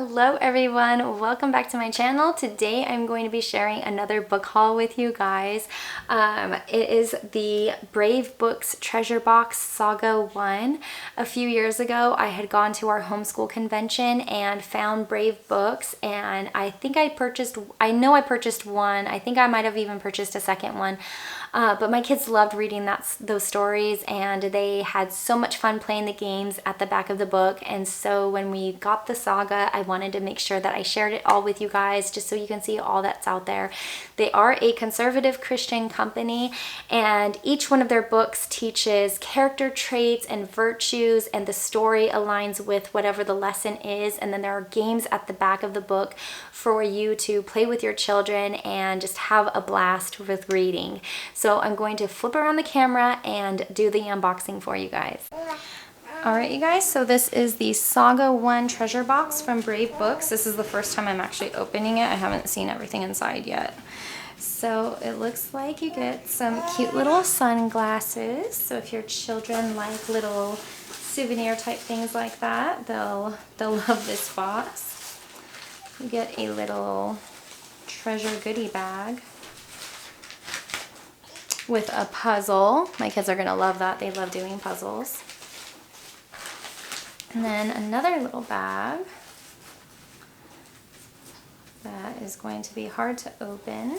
Hello everyone, welcome back to my channel. Today I'm going to be sharing another book haul with you guys. It is the Brave Books Treasure Box Saga 1. A few years ago I had gone to our homeschool convention and found Brave Books, and I know I purchased one. I think I might have even purchased a second one. But my kids loved reading those stories, and they had so much fun playing the games at the back of the book. And so when we got the Saga, I wanted to make sure that I shared it all with you guys just so you can see all that's out there. They are a conservative Christian company, and each one of their books teaches character traits and virtues, and the story aligns with whatever the lesson is. And then there are games at the back of the book for you to play with your children and just have a blast with reading. So I'm going to flip around the camera and do the unboxing for you guys. Alright you guys, so this is the Saga 1 treasure box from Brave Books. This is the first time I'm actually opening it. I haven't seen everything inside yet. So it looks like you get some cute little sunglasses. So if your children like little souvenir type things like that, they'll love this box. You get a little treasure goodie bag with a puzzle. My kids are gonna love that. They love doing puzzles. And then another little bag that is going to be hard to open.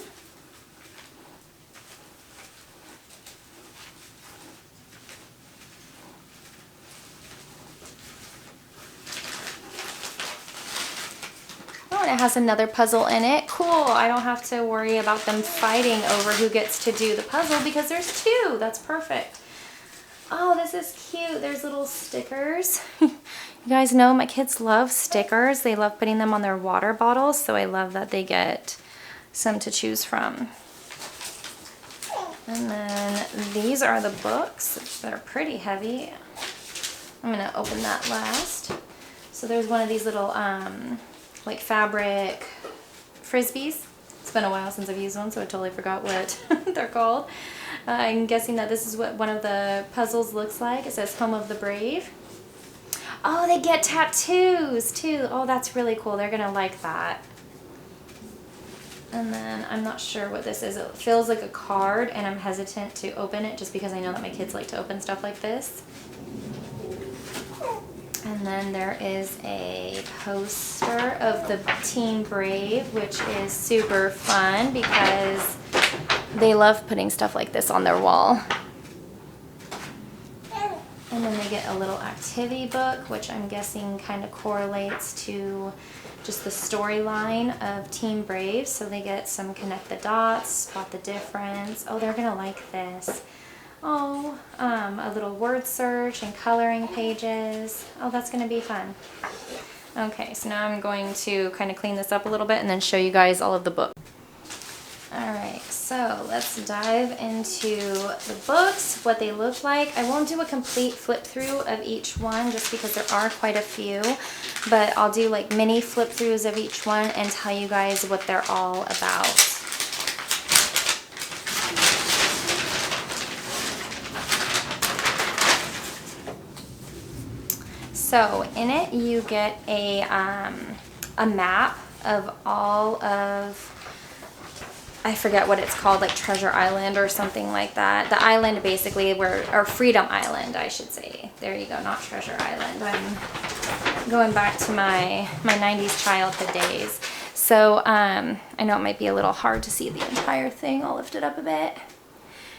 Oh, and it has another puzzle in it. Cool, I don't have to worry about them fighting over who gets to do the puzzle because there's two. That's perfect. Oh, this is cute. There's little stickers. You guys know my kids love stickers. They love putting them on their water bottles, so I love that they get some to choose from. And then these are the books. They're pretty heavy. I'm gonna open that last. So there's one of these little like fabric frisbees. It's been a while since I've used one, so I totally forgot what they're called. I'm guessing that this is what one of the puzzles looks like. It says Home of the Brave. Oh, they get tattoos too. Oh, that's really cool. They're gonna like that. And then I'm not sure what this is. It feels like a card, and I'm hesitant to open it just because I know that my kids like to open stuff like this. And then there is a poster of the Team Brave, which is super fun because they love putting stuff like this on their wall. And then they get a little activity book, which I'm guessing kind of correlates to just the storyline of Team Brave. So they get some connect the dots, spot the difference. Oh, they're gonna like this. Oh, a little word search and coloring pages. Oh, that's gonna be fun. Okay, so now I'm going to kind of clean this up a little bit and then show you guys all of the books. Alright, so let's dive into the books, what they look like. I won't do a complete flip through of each one just because there are quite a few, but I'll do like mini flip throughs of each one and tell you guys what they're all about. So in it you get a map of all of, I forget what it's called, like Treasure Island or something like that. The island basically or Freedom Island, I should say. There you go, not Treasure Island. I'm going back to my 90s childhood days. So I know it might be a little hard to see the entire thing. I'll lift it up a bit.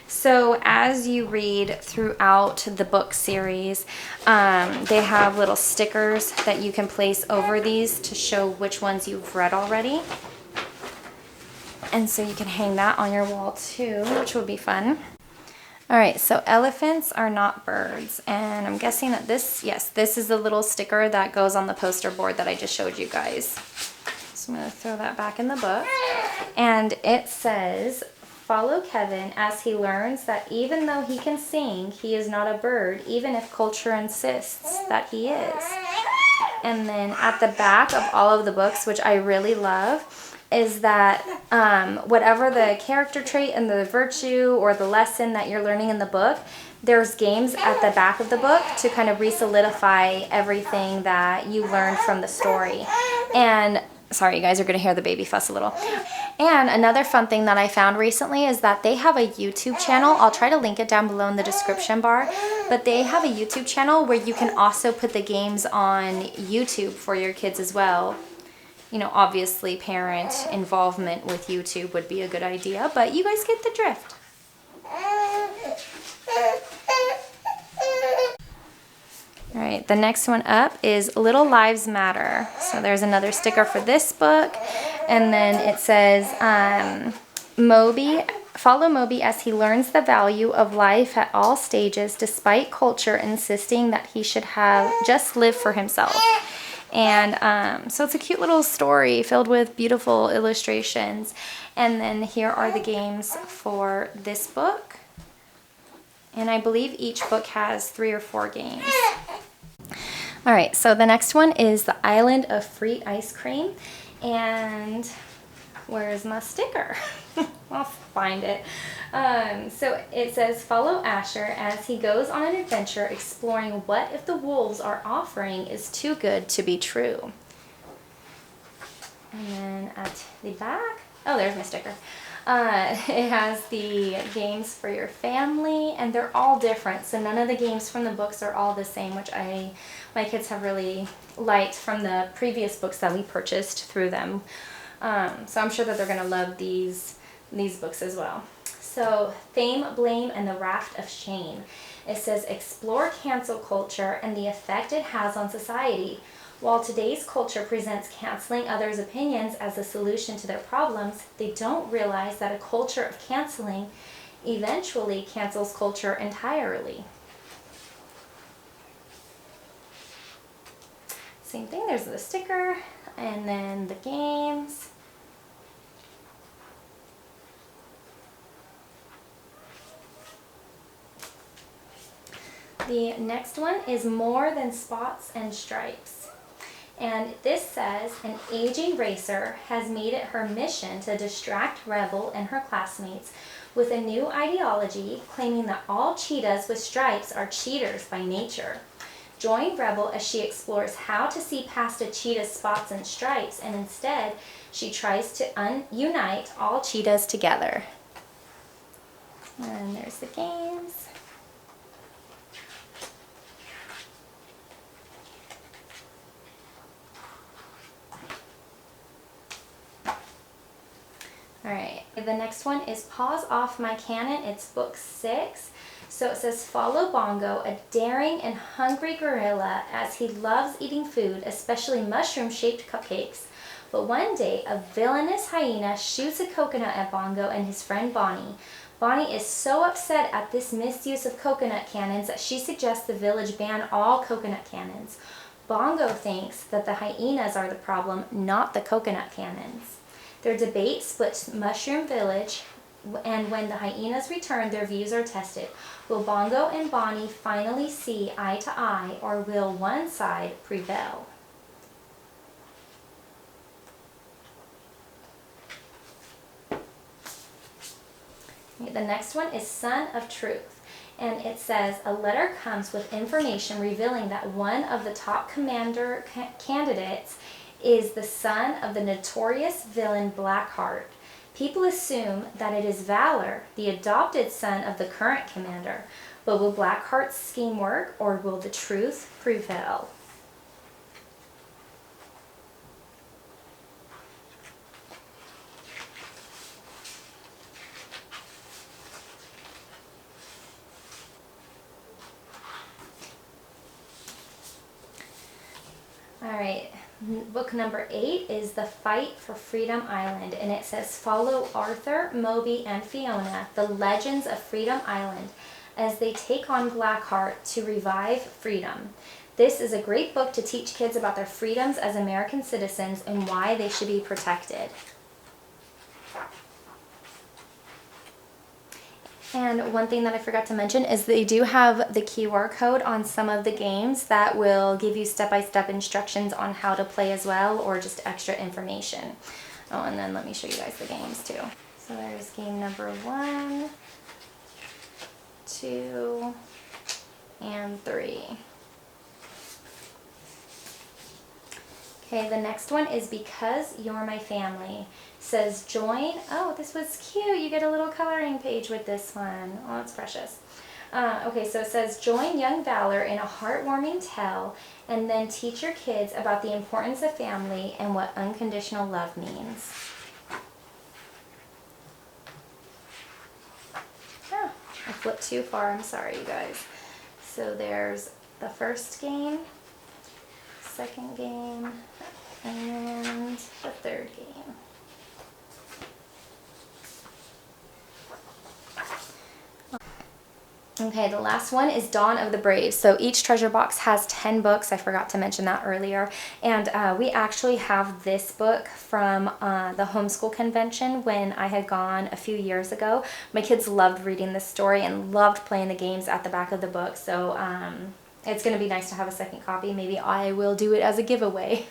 So as you read throughout the book series, they have little stickers that you can place over these to show which ones you've read already. And so you can hang that on your wall too, which would be fun. Alright, so elephants are not birds. And I'm guessing that this is the little sticker that goes on the poster board that I just showed you guys. So I'm going to throw that back in the book. And it says, follow Kevin as he learns that even though he can sing, he is not a bird, even if culture insists that he is. And then at the back of all of the books, which I really love, is that whatever the character trait and the virtue or the lesson that you're learning in the book, there's games at the back of the book to kind of re-solidify everything that you learned from the story. And sorry, you guys are going to hear the baby fuss a little. And another fun thing that I found recently is that they have a YouTube channel. I'll try to link it down below in the description bar. But they have a YouTube channel where you can also put the games on YouTube for your kids as well. You know, obviously parent involvement with YouTube would be a good idea, but you guys get the drift. All right, the next one up is Little Lives Matter. So there's another sticker for this book. And then it says, follow Moby as he learns the value of life at all stages, despite culture insisting that he should have just live for himself. And so it's a cute little story filled with beautiful illustrations. And then here are the games for this book. And I believe each book has 3 or 4 games. All right, so the next one is The Island of Free Ice Cream. And where's my sticker? I'll find it. So it says, follow Asher as he goes on an adventure exploring what if the wolves are offering is too good to be true. And then at the back, oh, there's my sticker. It has the games for your family, and they're all different. So none of the games from the books are all the same, which my kids have really liked from the previous books that we purchased through them. So I'm sure that they're going to love these books as well. So Fame, Blame, and the Raft of Shame. It says, explore cancel culture and the effect it has on society. While today's culture presents canceling others' opinions as a solution to their problems, they don't realize that a culture of canceling eventually cancels culture entirely. Same thing, there's the sticker, and then the games. The next one is More Than Spots and Stripes. And this says, an aging racer has made it her mission to distract Rebel and her classmates with a new ideology claiming that all cheetahs with stripes are cheaters by nature. Join Rebel as she explores how to see past a cheetah's spots and stripes, and instead she tries to unite all cheetahs together. And there's the games. Alright, the next one is Paws Off My Cannon. It's book 6. So it says, follow Bongo, a daring and hungry gorilla, as he loves eating food, especially mushroom-shaped cupcakes. But one day, a villainous hyena shoots a coconut at Bongo and his friend Bonnie. Bonnie is so upset at this misuse of coconut cannons that she suggests the village ban all coconut cannons. Bongo thinks that the hyenas are the problem, not the coconut cannons. Their debate splits Mushroom Village, and when the hyenas return, their views are tested. Will Bongo and Bonnie finally see eye to eye, or will one side prevail? The next one is Son of Truth. And it says, a letter comes with information revealing that one of the top commander candidates is the son of the notorious villain Blackheart. People assume that it is Valor, the adopted son of the current commander. But will Blackheart's scheme work, or will the truth prevail? All right. Book number 8 is The Fight for Freedom Island, and it says, follow Arthur, Moby, and Fiona, the legends of Freedom Island, as they take on Blackheart to revive freedom. This is a great book to teach kids about their freedoms as American citizens and why they should be protected. And one thing that I forgot to mention is they do have the QR code on some of the games that will give you step-by-step instructions on how to play as well, or just extra information. Oh, and then let me show you guys the games too. So there's game number 1, 2, and 3. Okay, the next one is Because You're My Family. Says join. Oh, this was cute. You get a little coloring page with this one. Oh, it's precious. Okay, so it says join young Valor in a heartwarming tale and then teach your kids about the importance of family and what unconditional love means. Oh, I flipped too far. I'm sorry, you guys. So there's the first game, second game, and the third game. Okay, the last one is Dawn of the Brave. So each treasure box has 10 books. I forgot to mention that earlier. And we actually have this book from the homeschool convention when I had gone a few years ago. My kids loved reading this story and loved playing the games at the back of the book. So it's going to be nice to have a second copy. Maybe I will do it as a giveaway.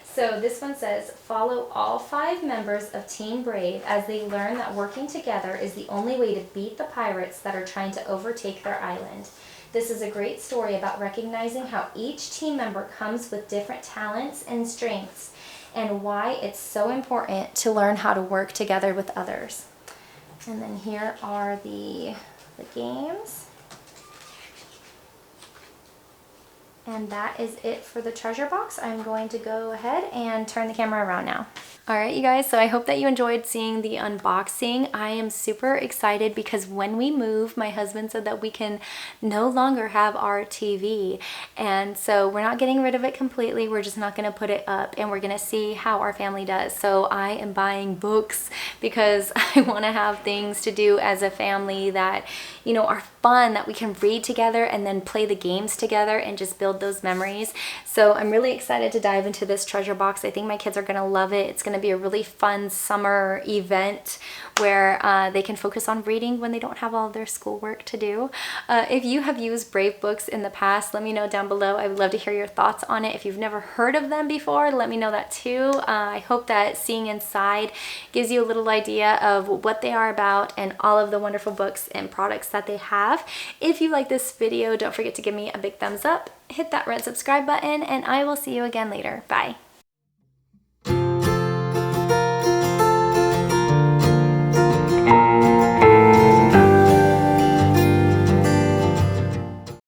So this one says, follow all 5 members of Team Brave as they learn that working together is the only way to beat the pirates that are trying to overtake their island. This is a great story about recognizing how each team member comes with different talents and strengths and why it's so important to learn how to work together with others. And then here are the games. And that is it for the treasure box. I'm going to go ahead and turn the camera around now. Alright you guys, so I hope that you enjoyed seeing the unboxing. I am super excited because when we move, my husband said that we can no longer have our TV. And so we're not getting rid of it completely, we're just not going to put it up and we're going to see how our family does. So I am buying books because I want to have things to do as a family that, you know, are fun, that we can read together and then play the games together and just build those memories. So I'm really excited to dive into this treasure box. I think my kids are going to love it. It's going to be a really fun summer event where they can focus on reading when they don't have all of their schoolwork to do. If you have used Brave books in the past, let me know down below. I would love to hear your thoughts on it. If you've never heard of them before, let me know that too. I hope that seeing inside gives you a little idea of what they are about and all of the wonderful books and products that they have. If you like this video, don't forget to give me a big thumbs up, hit that red subscribe button, and I will see you again later. Bye.